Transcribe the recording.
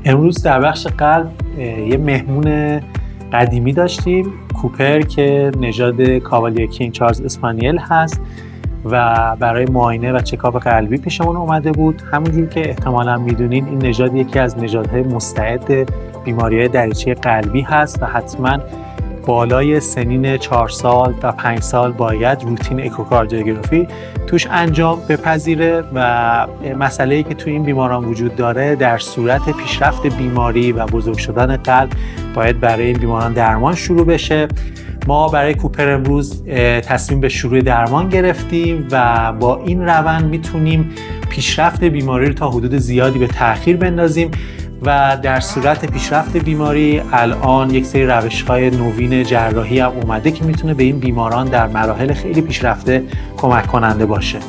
امروز در بخش قلب یه مهمون قدیمی داشتیم، کوپر که نژاد کاوالیه کینگ چارلز اسپانیل هست و برای معاینه و چکاپ قلبی پیشمون اومده بود. همونجور که احتمالاً میدونین این نژاد یکی از نژادهای مستعد بیماری‌های دریچه قلبی هست و حتماً بالای سنین 4 سال و 5 سال باید روتین اکوکاردیوگرافی توش انجام بپذیره و مسئله‌ای که تو این بیماران وجود داره در صورت پیشرفت بیماری و بزرگ شدن قلب باید برای این بیماران درمان شروع بشه. ما برای کوپر امروز تصمیم به شروع درمان گرفتیم و با این روند میتونیم پیشرفت بیماری رو تا حدود زیادی به تأخیر بندازیم و در صورت پیشرفت بیماری الان یک سری روش‌های نوین جراحی هم اومده که میتونه به این بیماران در مراحل خیلی پیشرفته کمک کننده باشه.